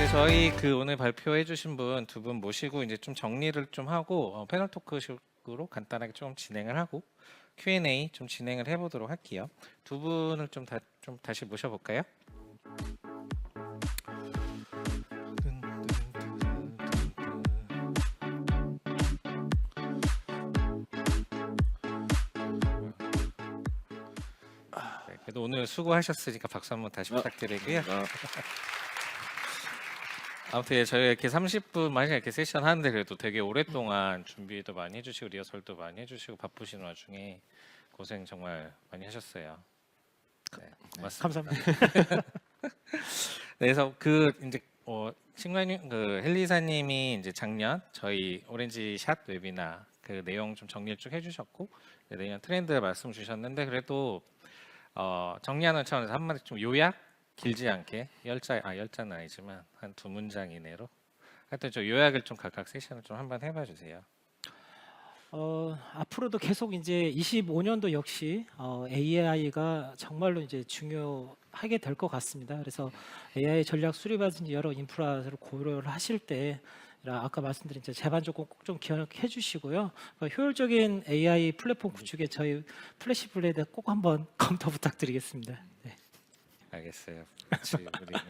이제 저희 그 오늘 발표해 주신 분 두 분 모시고 이제 좀 정리를 좀 하고 패널 토크식으로 간단하게 좀 진행을 하고 Q&A 좀 진행을 해보도록 할게요. 두 분을 좀 다시 모셔볼까요? 네, 그래도 오늘 수고하셨으니까 박수 한번 다시 부탁드리고요. 아무튼 저희가 이렇게 30분 만에 이렇게 세션 하는데 그래도 되게 오랫동안 준비도 많이 해주시고 리허설도 많이 해주시고 바쁘신 와중에 고생 정말 많이 하셨어요. 네, 고맙습니다. 감사합니다. 네, 그래서 그 이제 신관님 그 헬리사님이 이제 작년 저희 오렌지 샷 웨비나 그 내용 좀 정리를 쭉 해주셨고 내년 트렌드 말씀 주셨는데 그래도 정리하는 차원에서 한마디 좀 요약 길지 않게 열자는 아니지만 한 두 문장 이내로 하여튼 저 요약을 좀 각각 세션을 좀 한번 해봐 주세요. 앞으로도 계속 이제 25년도 역시 AI가 정말로 이제 중요하게 될 것 같습니다. 그래서 AI 전략 수립이라든지 여러 인프라를 고려를 하실 때 아까 말씀드린 이제 제반 조건 꼭 좀 기억해 주시고요. 효율적인 AI 플랫폼 구축에 저희 플래시 블레이드 꼭 한번 검토 부탁드리겠습니다. 네. 알겠어요. 같이 우리는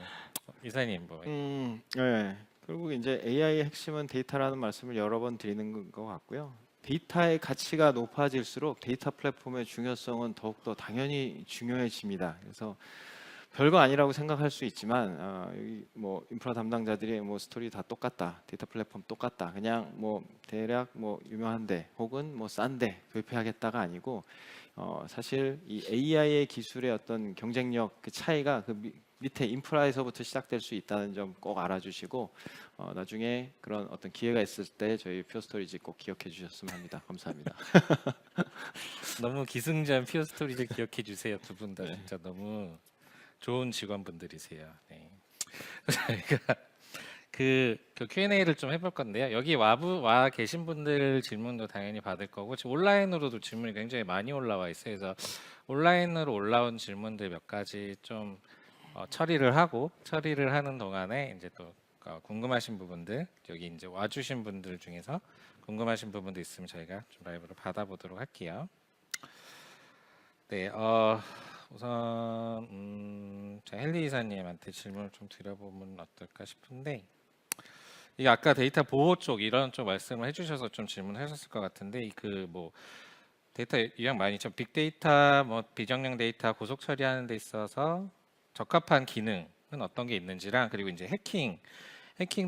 이사님 뭐 네. 결국 이제 AI의 핵심은 데이터라는 말씀을 여러 번 드리는 것 같고요. 데이터의 가치가 높아질수록 데이터 플랫폼의 중요성은 더욱더 당연히 중요해집니다. 그래서 별거 아니라고 생각할 수 있지만 여기 뭐 인프라 담당자들이 뭐 스토리 다 똑같다, 데이터 플랫폼 똑같다, 그냥 뭐 대략 뭐 유명한데 혹은 뭐 싼데 도입해야겠다가 아니고 사실 이 AI의 기술의 어떤 경쟁력 그 차이가 그 밑에 인프라에서부터 시작될 수 있다는 점 꼭 알아주시고 나중에 그런 어떤 기회가 있을 때 저희 퓨어스토리지 꼭 기억해 주셨으면 합니다. 감사합니다. 너무 기승전 퓨어 스토리를 기억해 주세요. 두 분 다 네. 진짜 너무 좋은 직원분들이세요. 네. 저희가 그 Q&A를 좀 해볼 건데요. 여기 와 계신 분들 질문도 당연히 받을 거고 지금 온라인으로도 질문이 굉장히 많이 올라와 있어요. 그래서 온라인으로 올라온 질문들 몇 가지 좀 처리를 하는 동안에 이제 또 궁금하신 부분들 여기 이제 와주신 분들 중에서 궁금하신 부분도 있으면 저희가 좀 라이브로 받아보도록 할게요. 네, 우선 제가 헬리 이사님한테 질문을 좀 드려보면 어떨까 싶은데 이게 아까 데이터 보호 쪽 이런 쪽 말씀을 해주셔서 좀 질문하셨을 것 같은데 그 뭐 데이터 유형 많이 있죠. 빅데이터, 뭐 비정량 데이터 고속 처리하는 데 있어서 적합한 기능은 어떤 게 있는지랑 그리고 이제 해킹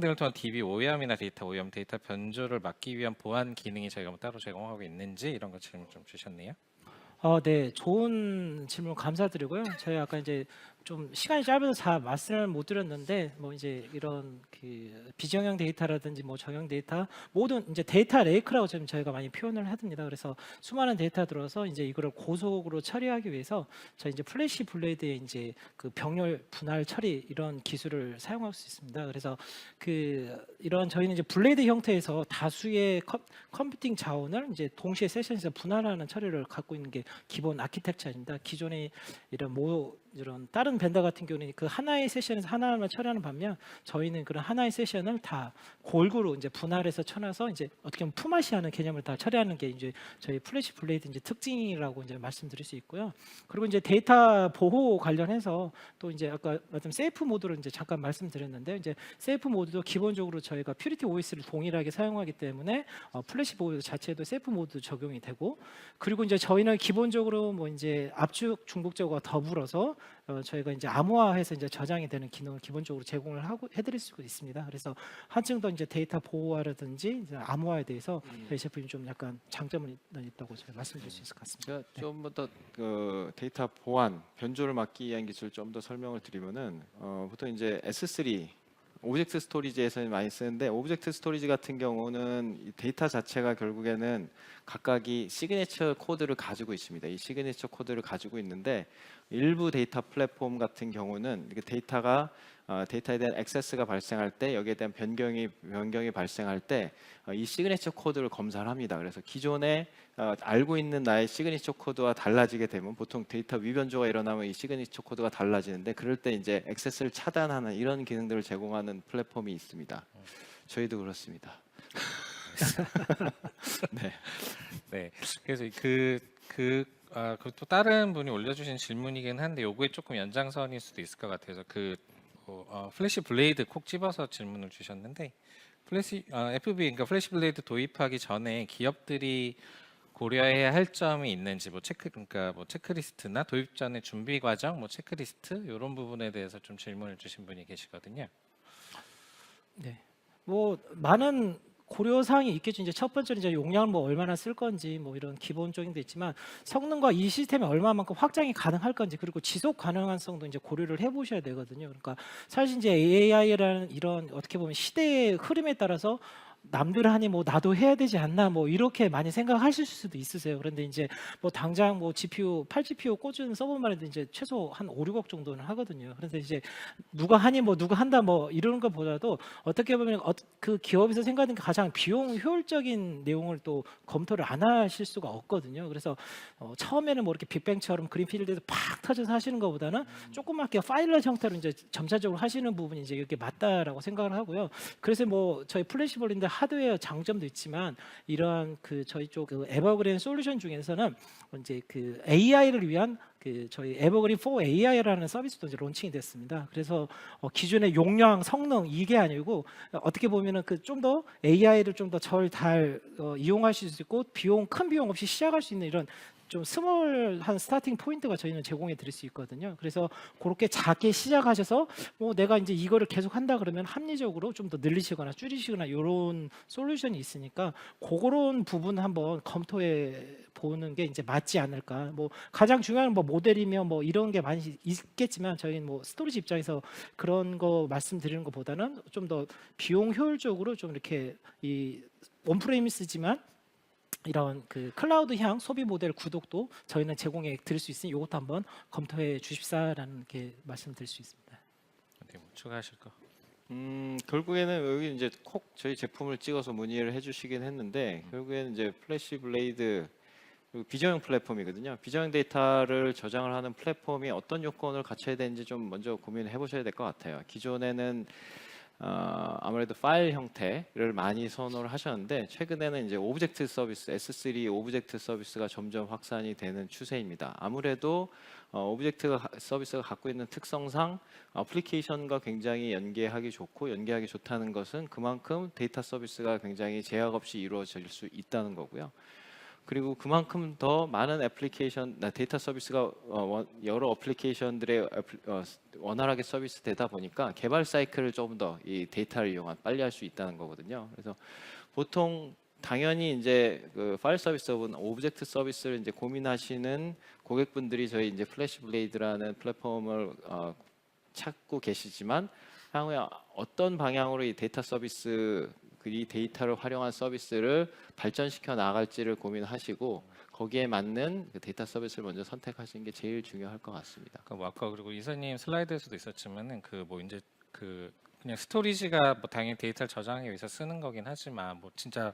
등을 통한 DB 오염이나 데이터 오염, 데이터 변조를 막기 위한 보안 기능이 저희가 뭐 따로 제공하고 있는지 이런 거 질문 좀 주셨네요. 네, 좋은 질문 감사드리고요. 저희 아까 이제 좀 시간이 짧아서 다 말씀을 못 드렸는데 뭐 이제 이런 그 비정형 데이터라든지 뭐 정형 데이터 모든 이제 데이터 레이크라고 지금 저희가 많이 표현을 합니다. 그래서 수많은 데이터 들어서 이제 이거를 고속으로 처리하기 위해서 저희 이제 플래시 블레이드의 이제 그 병렬 분할 처리 이런 기술을 사용할 수 있습니다. 그래서 그 이런 저희는 이제 블레이드 형태에서 다수의 컴퓨팅 자원을 이제 동시에 세션에서 분할하는 처리를 갖고 있는 게 기본 아키텍처입니다. 기존의 이런 다른 벤더 같은 경우는 그 하나의 세션에서 하나만 처리하는 반면 저희는 그런 하나의 세션을 다 골고루 이제 분할해서 쳐놔서 이제 어떻게 보면 품앗이하는 개념을 다 처리하는 게 이제 저희 플래시 블레이드 이제 특징이라고 이제 말씀드릴 수 있고요. 그리고 이제 데이터 보호 관련해서 또 이제 아까 말씀 세이프 모드를 이제 잠깐 말씀드렸는데 이제 세이프 모드도 기본적으로 저희가 퓨리티 OS를 동일하게 사용하기 때문에 플래시 보호 자체도 세이프 모드 적용이 되고 그리고 이제 저희는 기본적으로 뭐 이제 압축 중복제어가 더불어서 저희가 이제 암호화해서 이제 저장이 되는 기능을 기본적으로 제공을 하고 해드릴 수가 있습니다. 그래서 한층 더 이제 데이터 보호화라든지 이제 암호화에 대해서 저희 제품이 좀 약간 장점이 있다고 제가 말씀드릴 수 있을 것 같습니다. 제가 좀 더 그 데이터 보안 변조를 막기 위한 기술 좀 더 설명을 드리면은 보통 이제 S3 오브젝트 스토리지에서 많이 쓰는데 오브젝트 스토리지 같은 경우는 이 데이터 자체가 결국에는 각각이 시그니처 코드를 가지고 있습니다. 이 시그니처 코드를 가지고 있는데 일부 데이터 플랫폼 같은 경우는 이렇게 데이터에 대한 액세스가 발생할 때 여기에 대한 변경이 발생할 때 이 시그니처 코드를 검사를 합니다. 그래서 기존에 알고 있는 나의 시그니처 코드와 달라지게 되면 보통 데이터 위변조가 일어나면 이 시그니처 코드가 달라지는데 그럴 때 이제 액세스를 차단하는 이런 기능들을 제공하는 플랫폼이 있습니다. 저희도 그렇습니다. 네. 네. 그래서 그또 다른 분이 올려주신 질문이긴 한데 요거에 조금 연장선일 수도 있을 것 같아서 플래시 블레이드 콕 집어서 질문을 주셨는데 FB 그러니까 플래시 블레이드 도입하기 전에 기업들이 고려해야 할 점이 있는지 그러니까 체크리스트나 도입 전에 준비 과정, 체크리스트 이런 부분에 대해서 좀 질문을 주신 분이 계시거든요. 네. 뭐 많은 고려 사항이 있겠죠. 이제 첫 번째는 이제 용량을 뭐 얼마나 쓸 건지 뭐 이런 기본적인 데 있지만 성능과 이 시스템이 얼마만큼 확장이 가능할 건지 그리고 지속 가능성도 이제 고려를 해보셔야 되거든요. 그러니까 사실 이제 AI라는 이런 어떻게 보면 시대의 흐름에 따라서 남들 하니 뭐 나도 해야 되지 않나 뭐 이렇게 많이 생각하실 수도 있으세요. 그런데 이제 뭐 당장 뭐 GPU 8GPU 꽂은 서버만 해도 이제 최소 한 5, 6억 정도는 하거든요. 그래서 이제 누가 하니 뭐 누가 한다 뭐 이런 것보다도 어떻게 보면 그 기업에서 생각하는 게 가장 비용 효율적인 내용을 또 검토를 안 하실 수가 없거든요. 그래서 처음에는 뭐 이렇게 빅뱅처럼 그린필드에서 팍 터져서 하시는 것보다는 조그맣게 파일럿 형태로 이제 점차적으로 하시는 부분이 이제 이게 맞다라고 생각을 하고요. 그래서 뭐 저희 플래시블인데 하드웨어 장점도 있지만 이러한 그 저희 쪽 그 에버그린 솔루션 중에서는 이제 그 AI를 위한 그 저희 에버그린 4 AI라는 서비스도 이제 론칭이 됐습니다. 그래서 기존의 용량, 성능 이게 아니고 어떻게 보면은 그 좀 더 AI를 좀 더 잘 이용하실 수 있고 큰 비용 없이 시작할 수 있는 이런 좀 스몰한 스타팅 포인트가 저희는 제공해 드릴 수 있거든요. 그래서 그렇게 작게 시작하셔서 뭐 내가 이제 이거를 계속 한다 그러면 합리적으로 좀 더 늘리시거나 줄이시거나 이런 솔루션이 있으니까 그런 부분 한번 검토해 보는 게 이제 맞지 않을까. 뭐 가장 중요한 뭐 모델이며 뭐 이런 게 많이 있겠지만 저희는 뭐 스토리지 입장에서 그런 거 말씀드리는 것보다는 좀 더 비용 효율적으로 좀 이렇게 이 온프레미스지만 이런 그 클라우드향 소비 모델 구독도 저희는 제공해 드릴 수 있으니 이것도 한번 검토해 주십사라는 게 말씀드릴 수 있습니다. 어떻게 뭐 추가하실 거? 결국에는 여기 이제 콕 저희 제품을 찍어서 문의를 해주시긴 했는데 결국에는 이제 플래시 블레이드 그리고 비저형 플랫폼이거든요. 비저형 데이터를 저장을 하는 플랫폼이 어떤 요건을 갖춰야 되는지 좀 먼저 고민해 보셔야 될 것 같아요. 기존에는 아무래도 파일 형태를 많이 선호를 하셨는데 최근에는 이제 오브젝트 서비스, S3 오브젝트 서비스가 점점 확산이 되는 추세입니다. 아무래도 오브젝트 서비스가 갖고 있는 특성상 애플리케이션과 굉장히 연계하기 좋다는 것은 그만큼 데이터 서비스가 굉장히 제약 없이 이루어질 수 있다는 거고요. 그리고 그만큼 더 많은 애플리케이션, 데이터 서비스가 여러 애플리케이션들의 원활하게 서비스되다 보니까 개발 사이클을 조금 더 이 데이터를 이용한 빨리 할 수 있다는 거거든요. 그래서 보통 당연히 이제 그 파일 서비스 혹은 오브젝트 서비스를 이제 고민하시는 고객분들이 저희 이제 플래시 블레이드라는 플랫폼을 찾고 계시지만 향후에 어떤 방향으로 이 데이터 서비스 이 데이터를 활용한 서비스를 발전시켜 나갈지를 고민하시고 거기에 맞는 그 데이터 서비스를 먼저 선택하시는 게 제일 중요할 것 같습니다. 뭐 아까 그리고 이사님 슬라이드에서도 있었지만은 그 뭐 이제 그 그냥 스토리지가 뭐 당연히 데이터를 저장하기 위해서 쓰는 거긴 하지만 뭐 진짜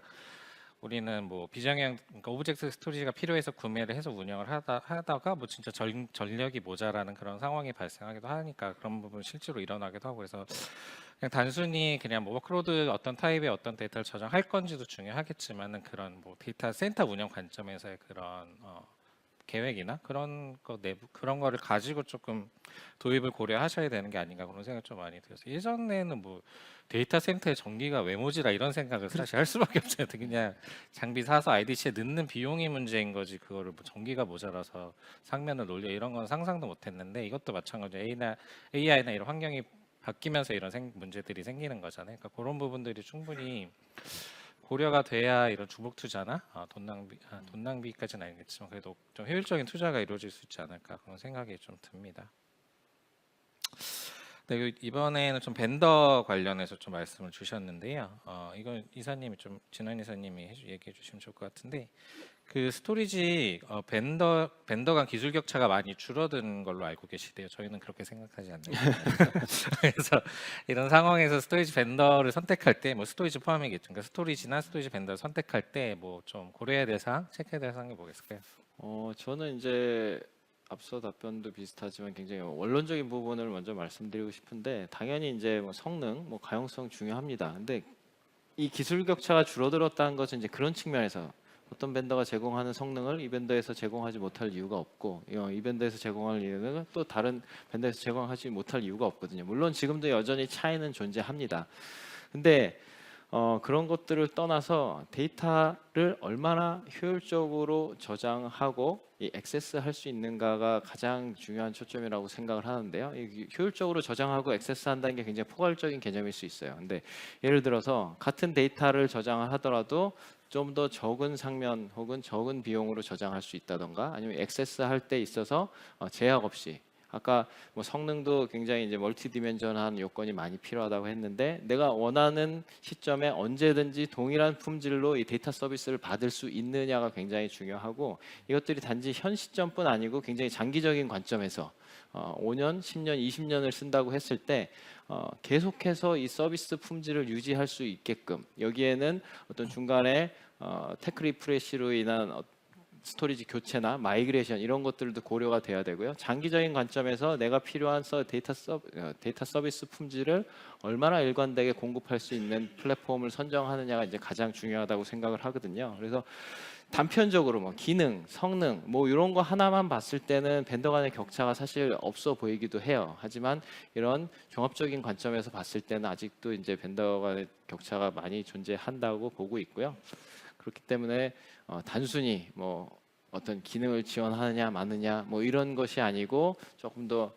우리는 뭐 비정형 그러니까 오브젝트 스토리지가 필요해서 구매를 해서 운영을 하다가 뭐 진짜 전력이 모자라는 그런 상황이 발생하기도 하니까 그런 부분 실제로 일어나기도 하고 그래서 그냥 단순히 그냥 뭐 워크로드 어떤 타입의 어떤 데이터를 저장할 건지도 중요하겠지만은 그런 뭐 데이터 센터 운영 관점에서의 그런 계획이나 그런 거 내부 그런 거를 가지고 조금 도입을 고려하셔야 되는 게 아닌가 그런 생각이 좀 많이 들어서 예전에는 뭐 데이터 센터의 전기가 왜 모자라 이런 생각을 사실 할 수밖에 없어요. 그냥 장비 사서 IDC에 넣는 비용이 문제인 거지 그거를 뭐 전기가 모자라서 상면을 놀려 이런 건 상상도 못했는데 이것도 마찬가지로 AI나 이런 환경이 바뀌면서 이런 문제들이 생기는 거잖아요. 그러니까 그런 부분들이 충분히 고려가 돼야 이런 주복 투자나 돈 낭비까지는 아니겠지만 그래도 좀 효율적인 투자가 이루어질 수 있지 않을까 그런 생각이 좀 듭니다. 네, 이번에는 좀 벤더 관련해서 좀 말씀을 주셨는데요. 이건 이사님이 좀 진원 이사님이 얘기해 주시면 좋을 것 같은데 그 스토리지 벤더 간 기술 격차가 많이 줄어든 걸로 알고 계시대요. 저희는 그렇게 생각하지 않는데 그래서 이런 상황에서 스토리지 벤더를 선택할 때 뭐 스토리지 포함이겠죠. 그러니까 스토리지나 스토리지 벤더를 선택할 때 뭐 좀 고려해야 될 사항, 체크해야 될 사항이 뭐겠을까요? 저는 이제 앞서 답변도 비슷하지만 굉장히 원론적인 부분을 먼저 말씀드리고 싶은데 당연히 이제 뭐 성능, 뭐 가용성 중요합니다. 근데 이 기술 격차가 줄어들었다는 것은 이제 그런 측면에서 어떤 벤더가 제공하는 성능을 이 벤더에서 제공하지 못할 이유가 없고 이 벤더에서 제공할 이유는 또 다른 벤더에서 제공하지 못할 이유가 없거든요. 물론 지금도 여전히 차이는 존재합니다. 근데 그런 것들을 떠나서 데이터를 얼마나 효율적으로 저장하고 이 액세스할 수 있는가가 가장 중요한 초점이라고 생각을 하는데요. 이 효율적으로 저장하고 액세스한다는 게 굉장히 포괄적인 개념일 수 있어요. 근데 예를 들어서 같은 데이터를 저장을 하더라도 좀 더 적은 상면 혹은 적은 비용으로 저장할 수 있다던가 아니면 액세스할 때 있어서 제약 없이 아까 뭐 성능도 굉장히 이제 멀티 디멘전한 요건이 많이 필요하다고 했는데 내가 원하는 시점에 언제든지 동일한 품질로 이 데이터 서비스를 받을 수 있느냐가 굉장히 중요하고 이것들이 단지 현 시점뿐 아니고 굉장히 장기적인 관점에서 5년, 10년, 20년을 쓴다고 했을 때 계속해서 이 서비스 품질을 유지할 수 있게끔 여기에는 어떤 중간에 테크 리프레시로 인한 스토리지 교체나 마이그레이션 이런 것들도 고려가 돼야 되고요. 장기적인 관점에서 내가 필요한 데이터 서비스 품질을 얼마나 일관되게 공급할 수 있는 플랫폼을 선정하느냐가 이제 가장 중요하다고 생각을 하거든요. 그래서 단편적으로 뭐 기능, 성능 뭐 이런 거 하나만 봤을 때는 벤더 간의 격차가 사실 없어 보이기도 해요. 하지만 이런 종합적인 관점에서 봤을 때는 아직도 이제 벤더 간의 격차가 많이 존재한다고 보고 있고요. 그렇기 때문에 단순히 뭐 어떤 기능을 지원하느냐 마느냐 뭐 이런 것이 아니고 조금 더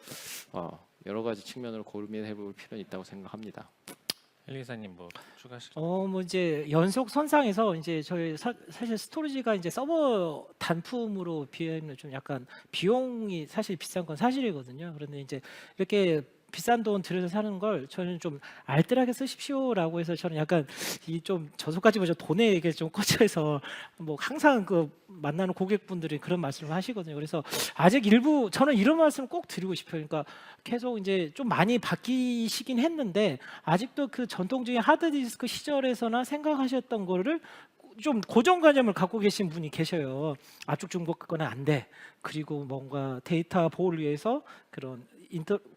여러 가지 측면으로 고민해 볼 필요는 있다고 생각합니다. 헬리 이사님 뭐 추가하실? 뭐 이제 연속 선상에서 이제 저희 사실 스토리지가 이제 서버 단품으로 비하면 좀 약간 비용이 사실 비싼 건 사실이거든요. 그런데 이제 이렇게 비싼 돈 들여서 사는 걸 저는 좀 알뜰하게 쓰십시오라고 해서 저는 약간 이 좀 저속까지 보죠 돈에 이게 좀 꽂혀서 뭐 항상 그 만나는 고객분들이 그런 말씀을 하시거든요. 그래서 아직 일부 저는 이런 말씀 꼭 드리고 싶어요. 그러니까 계속 이제 좀 많이 바뀌시긴 했는데 아직도 그 전통적인 하드디스크 시절에서나 생각하셨던 거를 좀 고정관념을 갖고 계신 분이 계셔요. 압축 중복거나 안 돼. 그리고 뭔가 데이터 보호를 위해서 그런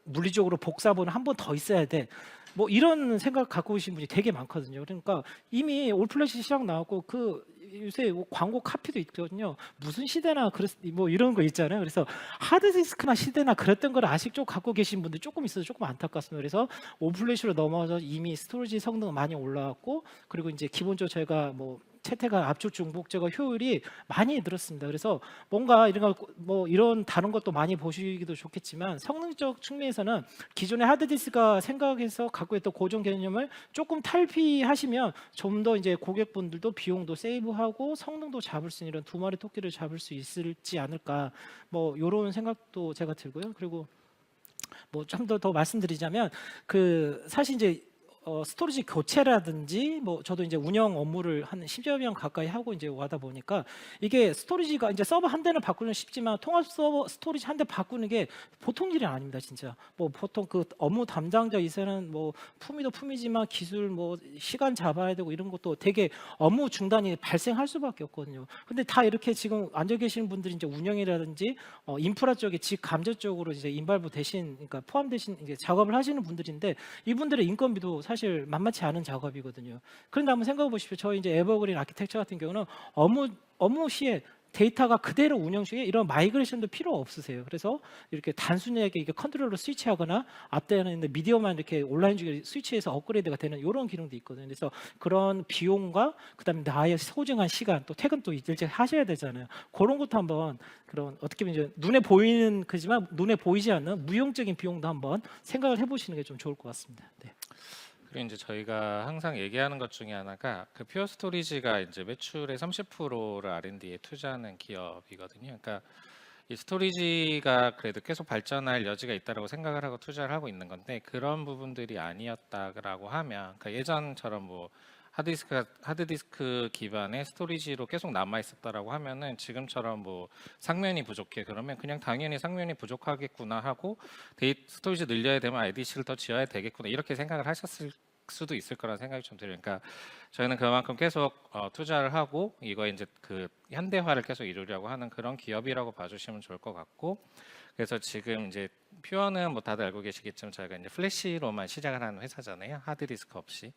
물리적으로 복사본은 한 번 더 있어야 돼. 뭐 이런 생각 갖고 계신 분이 되게 많거든요. 그러니까 이미 올플래시 시장 나왔고 그 요새 광고 카피도 있거든요. 무슨 시대나 뭐 이런 거 있잖아요. 그래서 하드디스크나 시대나 그랬던 걸 아직도 갖고 계신 분들 조금 있어서 조금 안타깝습니다. 그래서 올플래시로 넘어와서 이미 스토리지 성능 많이 올라왔고 그리고 이제 기본적으로 저희가 뭐 채택한 압축 중복제거 효율이 많이 늘었습니다. 그래서 뭔가 이런 다른 것도 많이 보시기도 좋겠지만 성능적 측면에서는 기존의 하드디스크가 생각해서 갖고 있던 고정 개념을 조금 탈피하시면 좀 더 이제 고객분들도 비용도 세이브하고 성능도 잡을 수 있는 이런 두 마리 토끼를 잡을 수 있을지 않을까 뭐 이런 생각도 제가 들고요. 그리고 뭐 좀 더 말씀드리자면 그 사실 이제 스토리지 교체라든지 뭐 저도 이제 운영 업무를 한 10여 년 가까이 하고 이제 와다 보니까 이게 스토리지가 이제 서버 한 대는 바꾸는 쉽지만 통합 서버 스토리지 한 대 바꾸는 게 보통 일이 아닙니다, 진짜. 뭐 보통 그 업무 담당자 이사는 뭐 품위도 품이지만 기술 뭐 시간 잡아야 되고 이런 것도 되게 업무 중단이 발생할 수밖에 없거든요. 근데 다 이렇게 지금 앉아 계시는 분들이 이제 운영이라든지 인프라 쪽에 직 감저 쪽으로 이제 인발부 대신 그러니까 포함 대신 이제 작업을 하시는 분들인데 이분들의 인건비도 사실 만만치 않은 작업이거든요. 그런데 한번 생각해 보십시오. 저희 이제 에버그린 아키텍처 같은 경우는 업무 시에 데이터가 그대로 운영 중에 이런 마이그레이션도 필요 없으세요. 그래서 이렇게 단순하게 이게 컨트롤러 스위치하거나 앞대는 있는 미디어만 이렇게 온라인 중에 스위치해서 업그레이드가 되는 이런 기능도 있거든요. 그래서 그런 비용과 그다음에 나의 소중한 시간 또 퇴근 또 일찍 하셔야 되잖아요. 그런 것도 한번 그런 어떻게 보면 이제 눈에 보이는 거지만 눈에 보이지 않는 무용적인 비용도 한번 생각을 해보시는 게 좀 좋을 것 같습니다. 네. 그리고 이제 저희가 항상 얘기하는 것 중에 하나가 그 퓨어 스토리지가 이제 매출의 30%를 R&D에 투자하는 기업이거든요. 그러니까 이 스토리지가 그래도 계속 발전할 여지가 있다라고 생각을 하고 투자를 하고 있는 건데 그런 부분들이 아니었다라고 하면 그러니까 예전처럼 뭐 하드디스크 기반의 스토리지로 계속 남아 있었다라고 하면은 지금처럼 뭐 상면이 부족해 그러면 그냥 당연히 상면이 부족하겠구나 하고 스토리지 늘려야 되면 IDC를 더 지어야 되겠구나 이렇게 생각을 하셨을 수도 있을 거라는 생각이 좀 들어요. 그러니까 저희는 그만큼 계속 투자를 하고 이거 이제 그 현대화를 계속 이루려고 하는 그런 기업이라고 봐주시면 좋을 것 같고 그래서 지금 이제 퓨어는 뭐 다들 알고 계시겠지만 저희가 이제 플래시로만 시작을 하는 회사잖아요. 하드디스크 없이.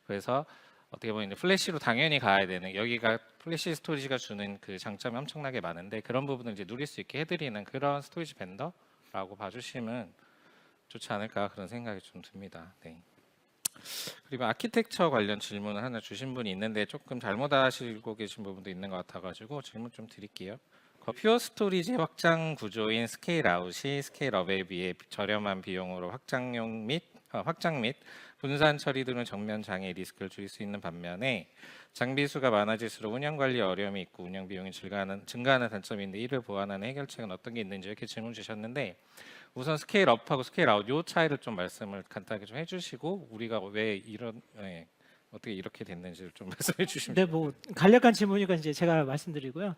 그래서 어떻게 보면 이제 플래시로 당연히 가야 되는 여기가 플래시 스토리지가 주는 그 장점이 엄청나게 많은데 그런 부분을 이제 누릴 수 있게 해드리는 그런 스토리지 벤더라고 봐주시면 좋지 않을까 그런 생각이 좀 듭니다. 네. 그리고 아키텍처 관련 질문을 하나 주신 분이 있는데 조금 잘못 아시고 계신 부분도 있는 것 같아가지고 질문 좀 드릴게요. 퓨어 스토리지 확장 구조인 스케일 아웃이 스케일 업에 비해 저렴한 비용으로 확장 및 분산 처리 등의 정면 장애 리스크를 줄일 수 있는 반면에 장비 수가 많아질수록 운영 관리 어려움이 있고 운영 비용이 증가하는 단점인데 이를 보완하는 해결책은 어떤 게 있는지 이렇게 질문 주셨는데 우선 스케일 업하고 스케일 아웃 요 차이를 좀 말씀을 간단하게 좀 해주시고 우리가 왜 이런 어떻게 이렇게 됐는지를 좀 말씀해 주시면. 네, 뭐 간략한 질문이니까 이제 제가 말씀드리고요.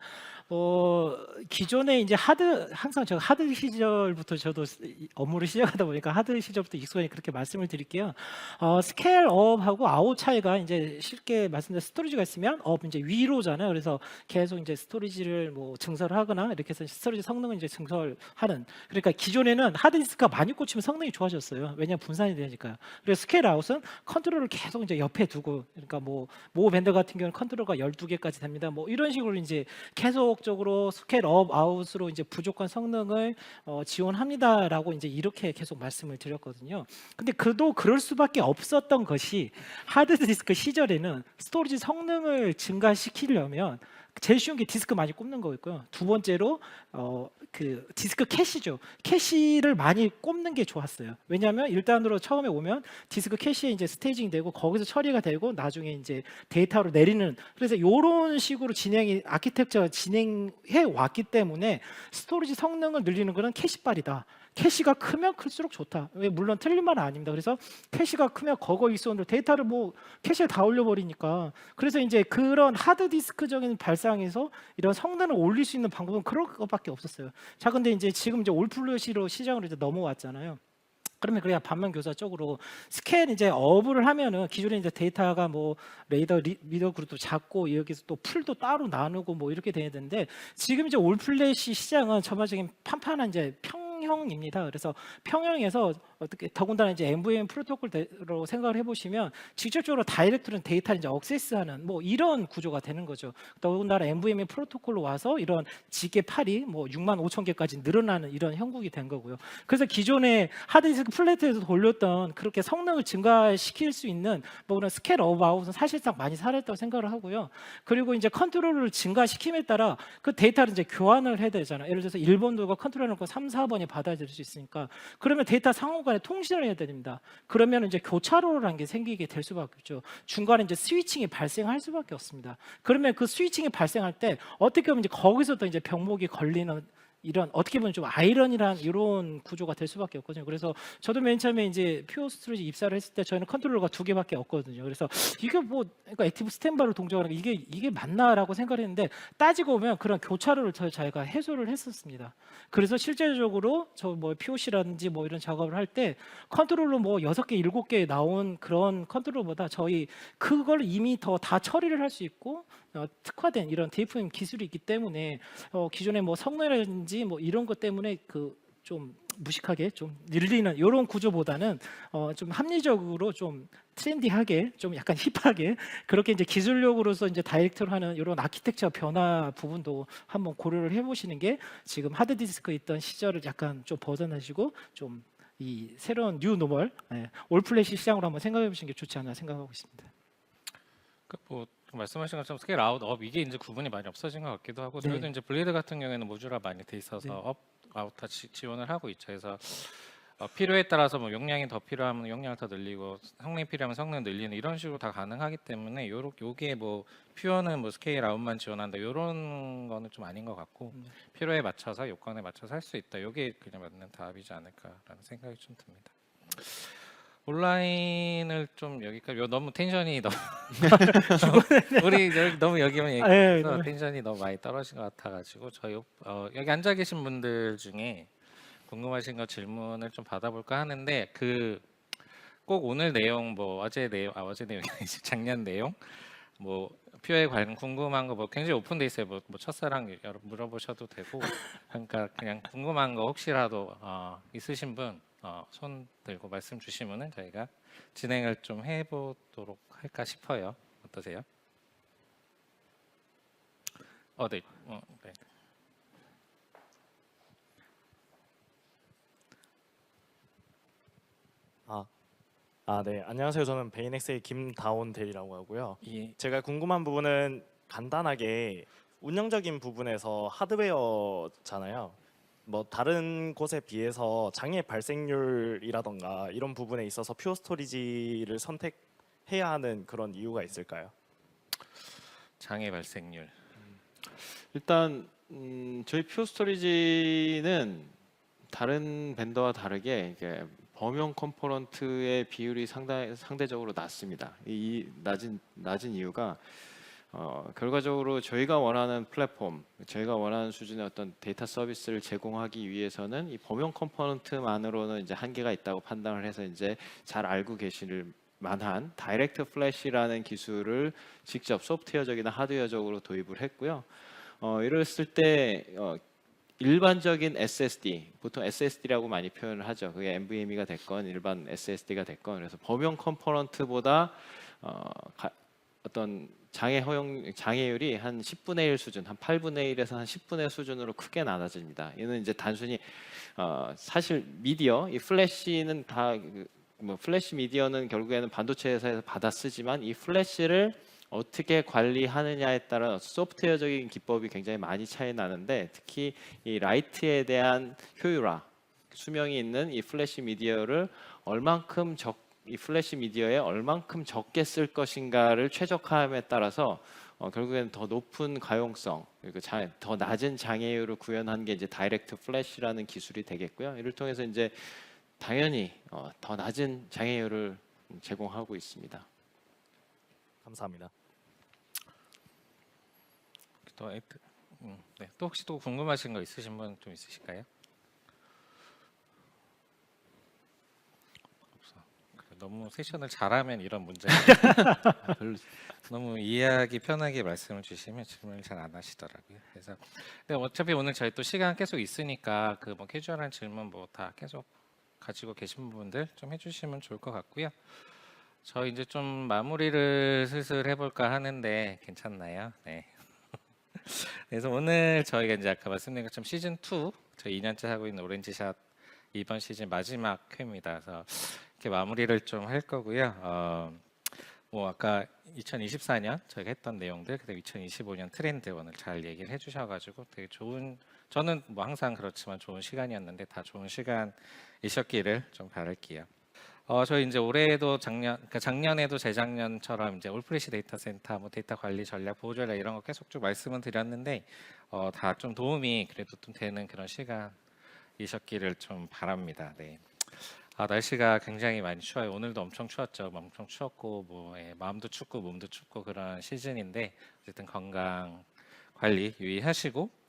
기존에 이제 항상 제가 하드 시절부터 저도 업무를 시작하다 보니까 하드 시절부터 익숙하니 그렇게 말씀을 드릴게요. 스케일 업하고 아웃 차이가 이제 쉽게 말씀드린 스토리지가 있으면 업 이제 위로잖아요. 그래서 계속 이제 스토리지를 뭐 증설을 하거나 이렇게 해서 스토리지 성능을 이제 증설하는. 그러니까 기존에는 하드디스크가 많이 꽂히면 성능이 좋아졌어요. 왜냐하면 분산이 되니까요. 그래서 스케일 아웃은 컨트롤을 계속 이제 옆에 두고 그러니까 모 벤더 같은 경우는 컨트롤러가 12개까지 됩니다. 뭐 이런 식으로 이제 계속적으로 스케일 업 아웃으로 이제 부족한 성능을 지원합니다라고 이제 이렇게 계속 말씀을 드렸거든요. 근데 그럴 수밖에 없었던 것이 하드디스크 시절에는 스토리지 성능을 증가시키려면 제일 쉬운 게 디스크 많이 꼽는 거였고요. 두 번째로 그 디스크 캐시죠. 캐시를 많이 꼽는 게 좋았어요. 왜냐하면 1단으로 처음에 오면 디스크 캐시에 이제 스테이징 되고 거기서 처리가 되고 나중에 이제 데이터로 내리는 그래서 이런 식으로 아키텍처가 진행해 왔기 때문에 스토리지 성능을 늘리는 거는 캐시빨이다. 캐시가 크면 클수록 좋다. 물론 틀린 말은 아닙니다. 그래서 캐시가 크면 거거 있었는데 데이터를 뭐 캐시를 다 올려버리니까 그래서 이제 그런 하드디스크적인 발상에서 이런 성능을 올릴 수 있는 방법은 그럴 것밖에 없었어요. 자, 근데 이제 지금 이제 올플래시로 시장으로 이제 넘어왔잖아요. 그러면 그래야 반면 교사 쪽으로 스캔 이제 업을 하면은 기존에 이제 데이터가 뭐 리더 그룹도 작고 여기서 또 풀도 따로 나누고 뭐 이렇게 돼야 되는데 지금 이제 올플래시 시장은 전반적인 판판한 이제 평형입니다. 그래서 평형에서 어떻게 더군다나 이제 MVM 프로토콜로 생각을 해보시면 직접적으로 다이렉트로 데이터를 이제 억세스하는 뭐 이런 구조가 되는 거죠. 더군다나 MVM 프로토콜로 와서 이런 지게 팔이 뭐 65,000개까지 늘어나는 이런 형국이 된 거고요. 그래서 기존에 하드디스크 플랫에서 돌렸던 그렇게 성능을 증가시킬 수 있는 뭐 그런 스케일 업 아웃은 사실상 많이 사라졌다고 생각을 하고요. 그리고 이제 컨트롤을 증가시킴에 따라 그 데이터를 이제 교환을 해야 되잖아요. 예를 들어서 1번도가 컨트롤 해놓고 3, 4번이 받아들일 수 있으니까 그러면 데이터 상호 간에 통신을 해야 됩니다. 그러면 이제 교차로라는 게 생기게 될 수밖에 없죠. 중간에 이제 스위칭이 발생할 수밖에 없습니다. 그러면 그 스위칭이 발생할 때 어떻게 보면 이제 거기서도 이제 병목이 걸리는 이런 어떻게 보면 좀 아이러니한 이런 구조가 될 수밖에 없거든요. 그래서 저도 맨 처음에 이제 퓨어 스토리지 입사를 했을 때 저희는 컨트롤러가 2개밖에 없거든요. 그래서 이게 뭐 그러니까 액티브 스탠바로 동작하는 게 이게 맞나라고 생각을 했는데 따지고 보면 그런 교차로를 저희가 해소를 했었습니다. 그래서 실제적으로 저 뭐 POC라든지 뭐 이런 작업을 할 때 컨트롤러 뭐 6개, 7개 나온 그런 컨트롤러보다 저희 그걸 이미 더 다 처리를 할 수 있고 특화된 이런 DFM 기술이 있기 때문에 기존의 뭐 성능이라든지 뭐 이런 것 때문에 그 좀 무식하게 좀 늘리는 이런 구조보다는 좀 합리적으로 좀 트렌디하게 좀 약간 힙하게 그렇게 이제 기술력으로서 이제 다이렉트로 하는 이런 아키텍처 변화 부분도 한번 고려를 해보시는 게 지금 하드디스크 있던 시절을 약간 좀 벗어나시고 좀 이 새로운 뉴 노멀 올플래시 시장으로 한번 생각해 보시는 게 좋지 않나 생각하고 있습니다. 뭐 말씀하신 것처럼 스케일 아웃, 업 이게 이제 구분이 많이 없어진 것 같기도 하고 네. 저희도 이제 블레이드 같은 경우에는 모듈화 많이 돼 있어서 네. 업, 아웃 다 지원을 하고 있죠. 그래서 필요에 따라서 뭐 용량이 더 필요하면 용량을 더 늘리고 성능이 필요하면 성능 늘리는 이런 식으로 다 가능하기 때문에 요게 뭐 퓨어는 뭐 스케일 아웃만 지원한다 이런 거는 좀 아닌 것 같고 필요에 맞춰서 요건에 맞춰서 할 수 있다. 요게 그냥 맞는 답이지 않을까라는 생각이 좀 듭니다. 온라인을 좀 여기까지 너무 텐션이 너무 우리 여기 너무 여기만 예, 얘기해서 너무- 텐션이 너무 많이 떨어진 것 같아가지고 저희 여기 앉아 계신 분들 중에 궁금하신 거 질문을 좀 받아볼까 하는데 그 꼭 오늘 내용 뭐 어제 내용이 아니지 작년 내용 뭐 표에 관련 궁금한 거 뭐 굉장히 오픈돼 있어요. 뭐 첫사랑 여러 물어보셔도 되고 그러니까 그냥 궁금한 거 혹시라도 있으신 분 손 들고 말씀 주시면은 저희가 진행을 좀 해보도록 할까 싶어요. 어떠세요? 네. 네. 네. 안녕하세요. 저는 베인엑스의 김다온 대리라고 하고요. 이 제가 궁금한 부분은 간단하게 운영적인 부분에서 하드웨어잖아요. 뭐 다른 곳에 비해서 장애 발생률이라던가 이런 부분에 있어서 퓨어 스토리지를 선택해야 하는 그런 이유가 있을까요? 장애 발생률. 일단 저희 퓨어 스토리지는 다른 벤더와 다르게 이게 범용 컴포넌트의 비율이 상대적으로 낮습니다. 이 낮은 이유가 결과적으로 저희가 원하는 플랫폼, 저희가 원하는 수준의 어떤 데이터 서비스를 제공하기 위해서는 이 범용 컴포넌트만으로는 이제 한계가 있다고 판단을 해서 이제 잘 알고 계실 만한 다이렉트 플래시라는 기술을 직접 소프트웨어적이나 하드웨어적으로 도입을 했고요. 이랬을 때 일반적인 SSD, 보통 SSD라고 많이 표현을 하죠. 그게 NVMe가 됐건 일반 SSD가 됐건 그래서 범용 컴포넌트보다 어떤 장애율이 한 10분의 1 수준, 한 8분의 1에서 한 10분의 1 수준으로 크게 나눠집니다. 이는 이제 단순히 사실 미디어, 이 플래시는 다 뭐 플래시 미디어는 결국에는 반도체 회사에서 받아 쓰지만 이 플래시를 어떻게 관리하느냐에 따라 소프트웨어적인 기법이 굉장히 많이 차이 나는데 특히 이 라이트에 대한 효율화, 수명이 있는 이 플래시 미디어를 이 플래시 미디어에 얼만큼 적게 쓸 것인가를 최적화함에 따라서 결국에는 더 높은 가용성 그리고 더 낮은 장애율을 구현한 게 이제 다이렉트 플래시라는 기술이 되겠고요. 이를 통해서 이제 당연히 더 낮은 장애율을 제공하고 있습니다. 감사합니다. 네. 또 혹시 또 궁금하신 거 있으신 분 좀 있으실까요? 없어. 너무 세션을 잘하면 이런 문제가 별로 너무 이해하기 편하게 말씀을 주시면 질문을 잘 안 하시더라고요. 그래서 근데 어차피 오늘 저희 또 시간 계속 있으니까 그 뭐 캐주얼한 질문 뭐 다 계속 가지고 계신 분들 좀 해주시면 좋을 것 같고요. 저 이제 좀 마무리를 슬슬 해볼까 하는데 괜찮나요? 네. 그래서 오늘 저희가 이제 아까 말씀드린 것처럼 시즌 2 저희 2년째 하고 있는 오렌지샷 이번 시즌 마지막 회입니다. 그래서 이렇게 마무리를 좀 할 거고요. 뭐 아까 2024년 저희가 했던 내용들 그다음 2025년 트렌드 오늘 잘 얘기를 해주셔가지고 되게 좋은 저는 뭐 항상 그렇지만 좋은 시간이었는데 다 좋은 시간이셨기를 좀 바랄게요. 저희 이제 올해도 그러니까 작년에도 재작년처럼 이제 올프레시 데이터 센터, 뭐 데이터 관리 전략, 보호 전략 이런 거 계속 쭉 말씀을 드렸는데 다 좀 도움이 그래도 좀 되는 그런 시간이셨기를 좀 바랍니다. 네. 날씨가 굉장히 많이 추워요. 오늘도 엄청 추웠죠. 엄청 추웠고 뭐 마음도 춥고 몸도 춥고 그런 시즌인데 어쨌든 건강 관리 유의하시고.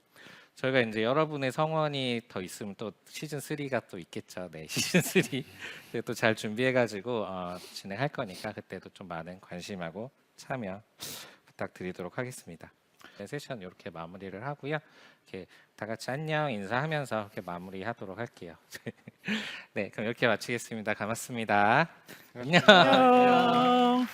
저희가 이제 여러분의 성원이 더 있으면 또 시즌 3가 또 있겠죠. 네, 시즌 3 또 잘 준비해가지고 진행할 거니까 그때도 좀 많은 관심하고 참여 부탁드리도록 하겠습니다. 네, 세션 이렇게 마무리를 하고요. 이렇게 다 같이 안녕 인사하면서 이렇게 마무리하도록 할게요. 네, 그럼 이렇게 마치겠습니다. 고맙습니다. 안녕. 안녕.